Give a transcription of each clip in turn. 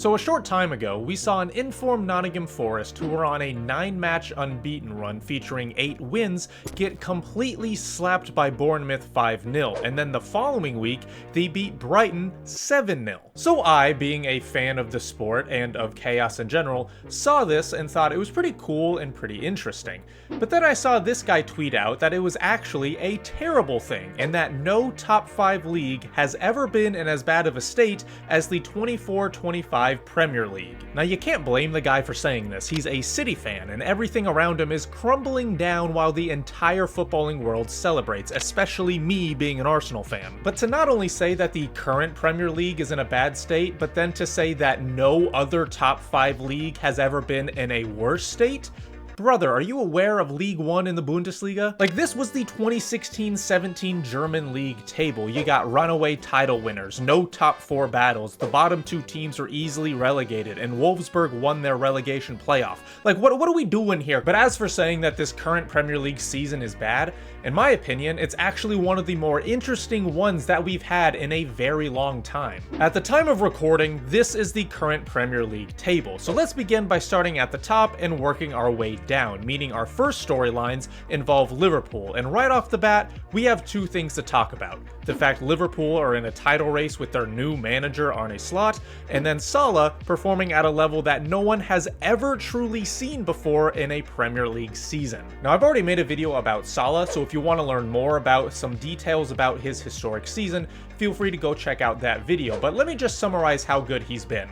So a short time ago, we saw an informed Nottingham Forest, who were on a 9-match unbeaten run featuring 8 wins, get completely slapped by Bournemouth 5-0, and then the following week, they beat Brighton 7-0. So I, being a fan of the sport and of chaos in general, saw this and thought it was pretty cool and pretty interesting. But then I saw this guy tweet out that it was actually a terrible thing, and that no top 5 league has ever been in as bad of a state as the 24-25 Premier League. Now you can't blame the guy for saying this. He's a City fan and everything around him is crumbling down while the entire footballing world celebrates, especially me being an Arsenal fan. But to not only say that the current Premier League is in a bad state, but then to say that no other top 5 league has ever been in a worse state? Brother, are you aware of League 1 in the Bundesliga? Like, this was the 2016-17 German league table. You got runaway title winners, no top 4 battles, the bottom 2 teams were easily relegated, and Wolfsburg won their relegation playoff. Like, what are we doing here? But as for saying that this current Premier League season is bad, in my opinion, it's actually one of the more interesting ones that we've had in a very long time. At the time of recording, this is the current Premier League table. So let's begin by starting at the top and working our way down, meaning our first storylines involve Liverpool, and right off the bat, we have 2 things to talk about. The fact Liverpool are in a title race with their new manager Arne Slot, and then Salah performing at a level that no one has ever truly seen before in a Premier League season. Now I've already made a video about Salah, so if you want to learn more about some details about his historic season, feel free to go check out that video, but let me just summarize how good he's been.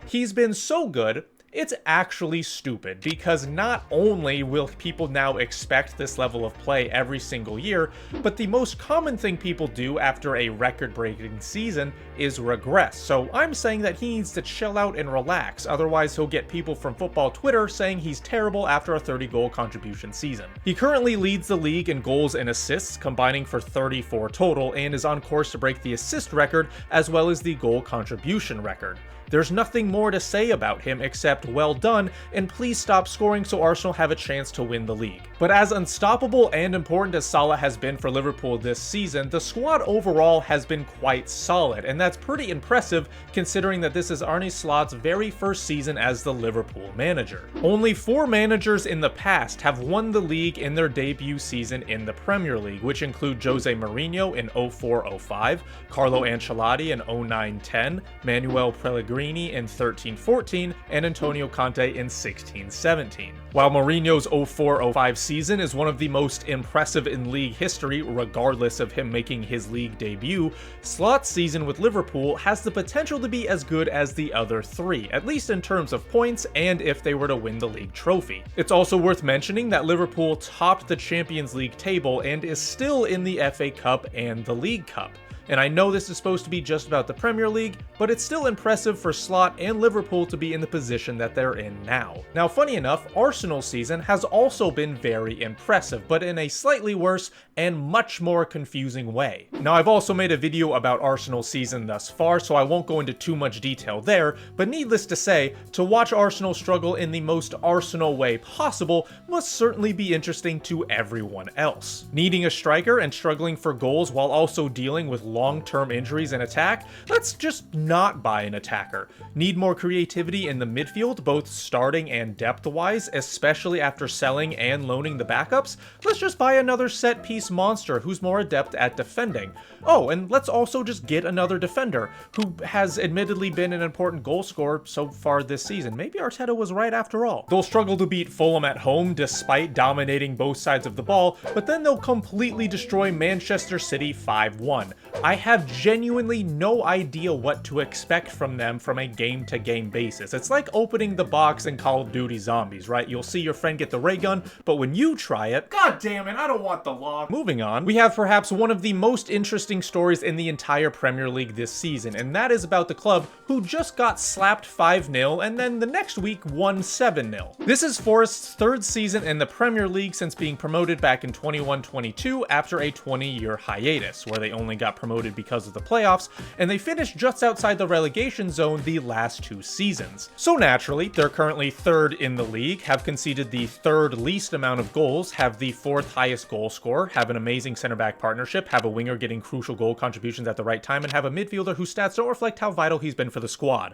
He's been so good, it's actually stupid, because not only will people now expect this level of play every single year, but the most common thing people do after a record-breaking season is regress. So I'm saying that he needs to chill out and relax, otherwise he'll get people from football Twitter saying he's terrible after a 30-goal contribution season. He currently leads the league in goals and assists, combining for 34 total, and is on course to break the assist record as well as the goal contribution record. There's nothing more to say about him except well done, and please stop scoring so Arsenal have a chance to win the league. But as unstoppable and important as Salah has been for Liverpool this season, the squad overall has been quite solid, and that's pretty impressive considering that this is Arne Slot's very first season as the Liverpool manager. Only 4 managers in the past have won the league in their debut season in the Premier League, which include Jose Mourinho in 04-05, Carlo Ancelotti in 09-10, Manuel Pellegrini in 13-14, and Antonio Conte in 16-17. While Mourinho's 04-05 season is one of the most impressive in league history, regardless of him making his league debut, Slot's season with Liverpool has the potential to be as good as the other 3, at least in terms of points and if they were to win the league trophy. It's also worth mentioning that Liverpool topped the Champions League table and is still in the FA Cup and the League Cup. And I know this is supposed to be just about the Premier League, but it's still impressive for Slot and Liverpool to be in the position that they're in now. Now, funny enough, Arsenal's season has also been very impressive, but in a slightly worse and much more confusing way. Now, I've also made a video about Arsenal's season thus far, so I won't go into too much detail there, but needless to say, to watch Arsenal struggle in the most Arsenal way possible must certainly be interesting to everyone else. Needing a striker and struggling for goals while also dealing with long-term injuries in attack? Let's just not buy an attacker. Need more creativity in the midfield, both starting and depth-wise, especially after selling and loaning the backups? Let's just buy another set-piece monster who's more adept at defending. Oh, and let's also just get another defender who has admittedly been an important goal scorer so far this season. Maybe Arteta was right after all. They'll struggle to beat Fulham at home despite dominating both sides of the ball, but then they'll completely destroy Manchester City 5-1. I have genuinely no idea what to expect from them from a game-to-game basis. It's like opening the box in Call of Duty Zombies, right? You'll see your friend get the ray gun, but when you try it, god damn it, I don't want the log. Moving on, we have perhaps one of the most interesting stories in the entire Premier League this season, and that is about the club who just got slapped 5-0 and then the next week won 7-0. This is Forest's 3rd season in the Premier League since being promoted back in 21-22 after a 20-year hiatus, where they only got promoted because of the playoffs, and they finished just outside the relegation zone the last 2 seasons. So naturally, they're currently 3rd in the league, have conceded the 3rd least amount of goals, have the 4th highest goal scorer, have an amazing center-back partnership, have a winger getting crucial goal contributions at the right time, and have a midfielder whose stats don't reflect how vital he's been for the squad.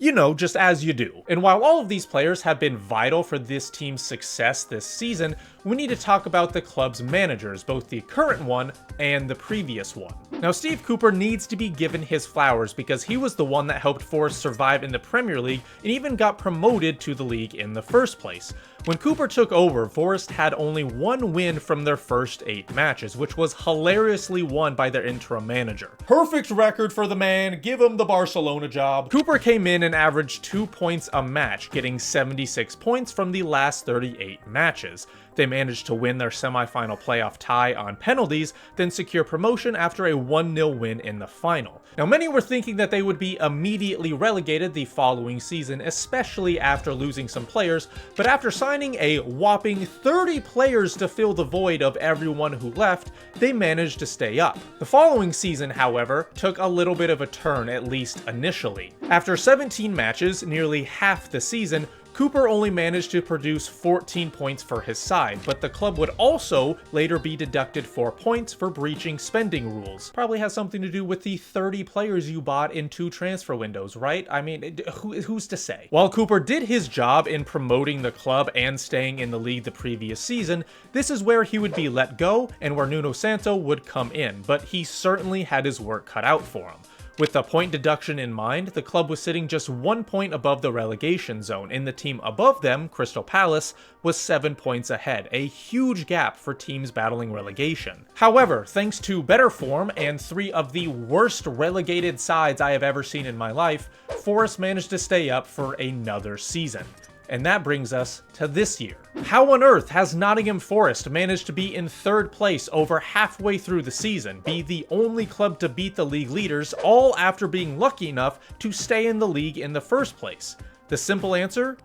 You know, just as you do. And while all of these players have been vital for this team's success this season, we need to talk about the club's managers, both the current one and the previous one. Now, Steve Cooper needs to be given his flowers because he was the one that helped Forest survive in the Premier League and even got promoted to the league in the first place. When Cooper took over, Forest had only one win from their first 8 matches, which was hilariously won by their interim manager. Perfect record for the man, give him the Barcelona job. Cooper came in and averaged 2 points a match, getting 76 points from the last 38 matches. They managed to win their semi-final playoff tie on penalties, then secure promotion after a 1-0 win in the final. Now, many were thinking that they would be immediately relegated the following season, especially after losing some players, but after signing a whopping 30 players to fill the void of everyone who left, they managed to stay up. The following season, however, took a little bit of a turn, at least initially. After 17 matches, nearly half the season, Cooper only managed to produce 14 points for his side, but the club would also later be deducted 4 points for breaching spending rules. Probably has something to do with the 30 players you bought in 2 transfer windows, right? I mean, who's to say? While Cooper did his job in promoting the club and staying in the league the previous season, this is where he would be let go and where Nuno Santo would come in, but he certainly had his work cut out for him. With the point deduction in mind, the club was sitting just 1 point above the relegation zone, and the team above them, Crystal Palace, was 7 points ahead, a huge gap for teams battling relegation. However, thanks to better form and 3 of the worst relegated sides I have ever seen in my life, Forest managed to stay up for another season. And that brings us to this year. How on earth has Nottingham Forest managed to be in 3rd place over halfway through the season, be the only club to beat the league leaders, all after being lucky enough to stay in the league in the first place? The simple answer?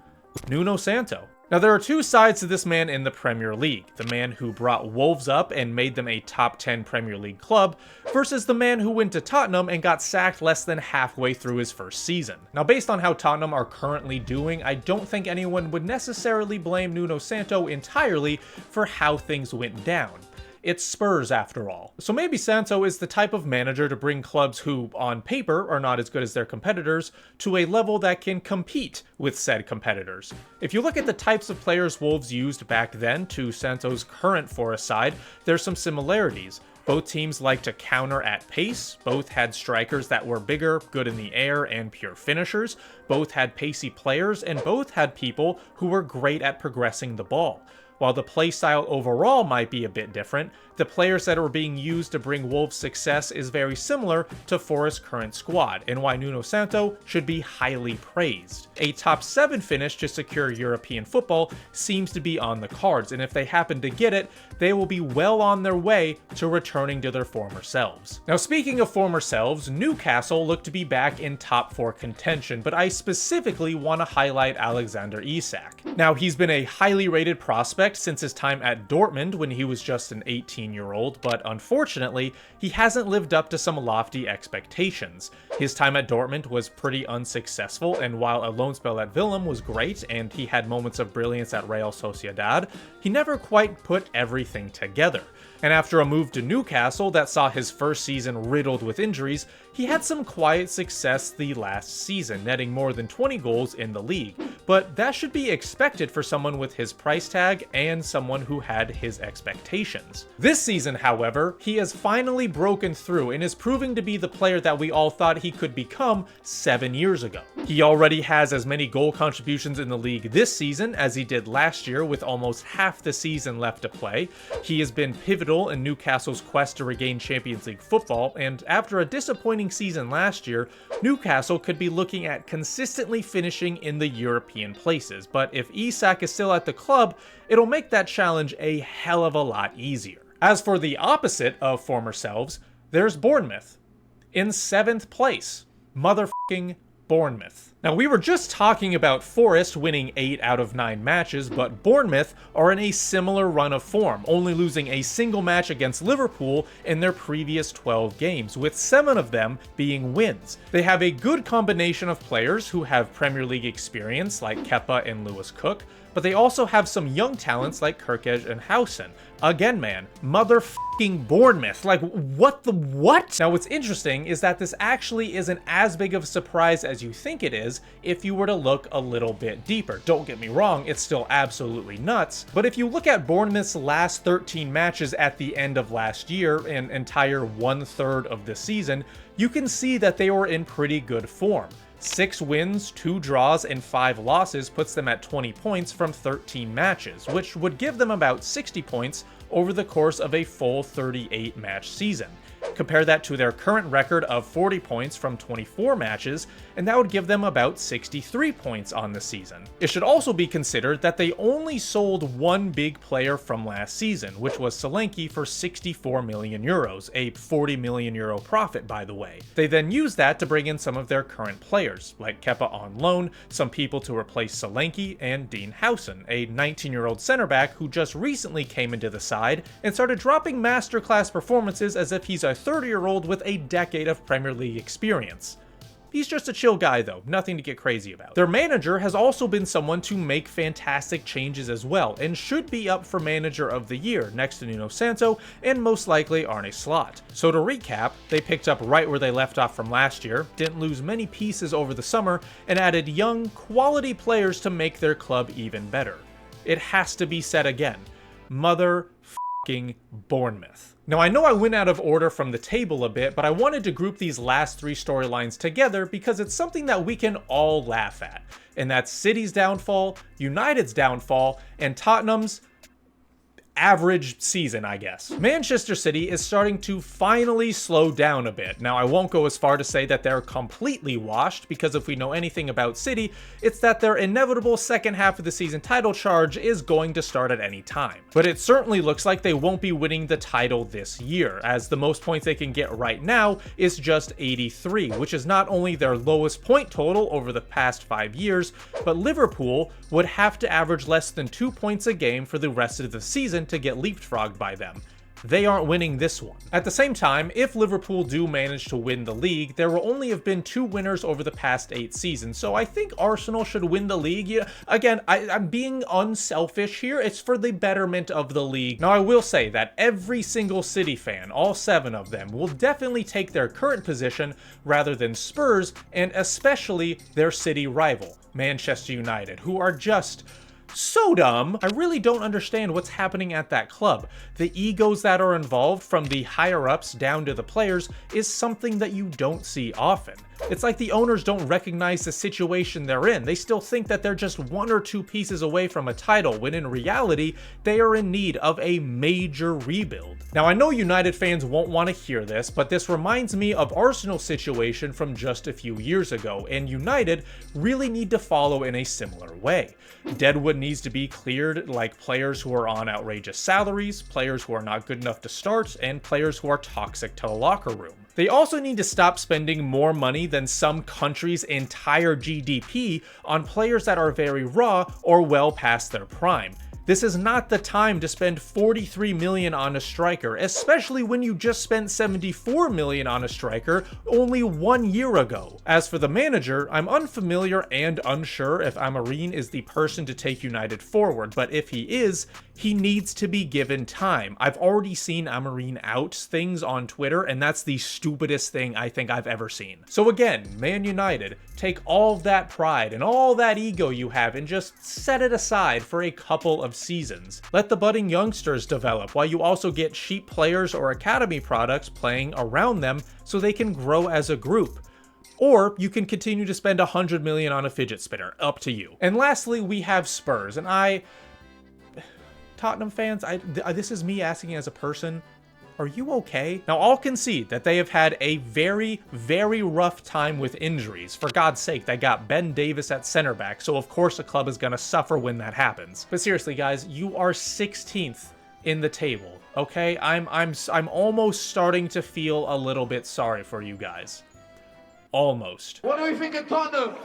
Nuno Santo. Now, there are 2 sides to this man in the Premier League. The man who brought Wolves up and made them a top 10 Premier League club, versus the man who went to Tottenham and got sacked less than halfway through his first season. Now, based on how Tottenham are currently doing, I don't think anyone would necessarily blame Nuno Santo entirely for how things went down. It's Spurs after all. So maybe Santo is the type of manager to bring clubs who, on paper, are not as good as their competitors to a level that can compete with said competitors. If you look at the types of players Wolves used back then to Santo's current Forest side, there's some similarities. Both teams like to counter at pace, both had strikers that were bigger, good in the air, and pure finishers, both had pacey players, and both had people who were great at progressing the ball. While the playstyle overall might be a bit different, the players that are being used to bring Wolves success is very similar to Forest's current squad, and why Nuno Santo should be highly praised. A top 7 finish to secure European football seems to be on the cards, and if they happen to get it, they will be well on their way to returning to their former selves. Now, speaking of former selves, Newcastle look to be back in top 4 contention, but I specifically want to highlight Alexander Isak. Now, he's been a highly rated prospect since his time at Dortmund when he was just an 18-year-old, but unfortunately, he hasn't lived up to some lofty expectations. His time at Dortmund was pretty unsuccessful, and while a loan spell at Willem was great and he had moments of brilliance at Real Sociedad, he never quite put everything together. And after a move to Newcastle that saw his first season riddled with injuries, he had some quiet success the last season, netting more than 20 goals in the league. But that should be expected for someone with his price tag and someone who had his expectations. This season, however, he has finally broken through and is proving to be the player that we all thought he could become 7 years ago. He already has as many goal contributions in the league this season as he did last year, with almost half the season left to play. He has been pivotal in Newcastle's quest to regain Champions League football, and after a disappointing season last year, Newcastle could be looking at consistently finishing in the European places. But if Isak is still at the club, it'll make that challenge a hell of a lot easier. As for the opposite of former selves, there's Bournemouth. In 7th place. Motherfucking Bournemouth. Now, we were just talking about Forest winning 8 out of 9 matches, but Bournemouth are in a similar run of form, only losing a single match against Liverpool in their previous 12 games, with 7 of them being wins. They have a good combination of players who have Premier League experience like Kepa and Lewis Cook, but they also have some young talents like Kirkej and Howson. Again, man, motherfucking Bournemouth. Like, what? Now, what's interesting is that this actually isn't as big of a surprise as as you think it is if you were to look a little bit deeper. Don't get me wrong, it's still absolutely nuts, but if you look at Bournemouth's last 13 matches at the end of last year, an entire 1/3 of the season, you can see that they were in pretty good form. 6 wins, 2 draws, and 5 losses puts them at 20 points from 13 matches, which would give them about 60 points over the course of a full 38 match season. Compare that to their current record of 40 points from 24 matches, and that would give them about 63 points on the season. It should also be considered that they only sold one big player from last season, which was Solanke for 64 million euros, a 40 million euro profit by the way. They then used that to bring in some of their current players, like Kepa on loan, some people to replace Solanke, and Dean Howson, a 19-year-old center back who just recently came into the side and started dropping masterclass performances as if he's a 30-year-old with a decade of Premier League experience. He's just a chill guy though, nothing to get crazy about. Their manager has also been someone to make fantastic changes as well, and should be up for Manager of the Year next to Nuno Santo and most likely Arne Slot. So to recap, they picked up right where they left off from last year, didn't lose many pieces over the summer, and added young, quality players to make their club even better. It has to be said again, mother-f***ing Bournemouth. Now I know I went out of order from the table a bit, but I wanted to group these last 3 storylines together because it's something that we can all laugh at. And that's City's downfall, United's downfall, and Tottenham's average season, I guess. Manchester City is starting to finally slow down a bit. Now, I won't go as far to say that they're completely washed, because if we know anything about City, it's that their inevitable second half of the season title charge is going to start at any time. But it certainly looks like they won't be winning the title this year, as the most points they can get right now is just 83, which is not only their lowest point total over the past 5 years, but Liverpool would have to average less than 2 points a game for the rest of the season to get leapfrogged by them. They aren't winning this one. At the same time, if Liverpool do manage to win the league, there will only have been 2 winners over the past 8 seasons, so I think Arsenal should win the league. Yeah, again, I'm being unselfish here, it's for the betterment of the league. Now I will say that every single City fan, all 7 of them, will definitely take their current position rather than Spurs, and especially their City rival, Manchester United, who are just so dumb. I really don't understand what's happening at that club. The egos that are involved, from the higher ups down to the players, is something that you don't see often. It's like the owners don't recognize the situation they're in. They still think that they're just 1 or 2 pieces away from a title, when in reality, they are in need of a major rebuild. Now, I know United fans won't want to hear this, but this reminds me of Arsenal's situation from just a few years ago, and United really need to follow in a similar way. Deadwood needs to be cleared, like players who are on outrageous salaries, players who are not good enough to start, and players who are toxic to the locker room. They also need to stop spending more money than some countries' entire GDP on players that are very raw or well past their prime. This is not the time to spend 43 million on a striker, especially when you just spent 74 million on a striker only 1 year ago. As for the manager, I'm unfamiliar and unsure if Amorim is the person to take United forward, but if he is, he needs to be given time. I've already seen Amorim out things on Twitter, and that's the stupidest thing I think I've ever seen. So again, Man United, take all that pride and all that ego you have and just set it aside for a couple of seasons. Let the budding youngsters develop while you also get cheap players or academy products playing around them so they can grow as a group. Or you can continue to spend 100 million on a fidget spinner, up to you. And lastly, we have Spurs, and Tottenham fans, this is me asking as a person, are you okay? Now, I'll concede that they have had a very, very rough time with injuries. For God's sake, they got Ben Davis at center back, so of course the club is gonna suffer when that happens. But seriously, guys, you are 16th in the table, okay? I'm almost starting to feel a little bit sorry for you guys. Almost. What do we think of Tottenham?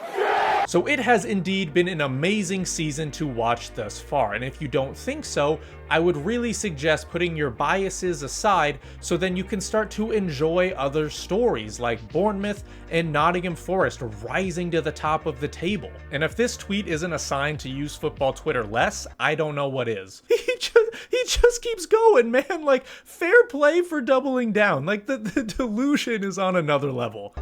So it has indeed been an amazing season to watch thus far, and if you don't think so, I would really suggest putting your biases aside so then you can start to enjoy other stories like Bournemouth and Nottingham Forest rising to the top of the table. And if this tweet isn't a sign to use football Twitter less, I don't know what is. He just keeps going, man. Like, fair play for doubling down. Like, the delusion is on another level.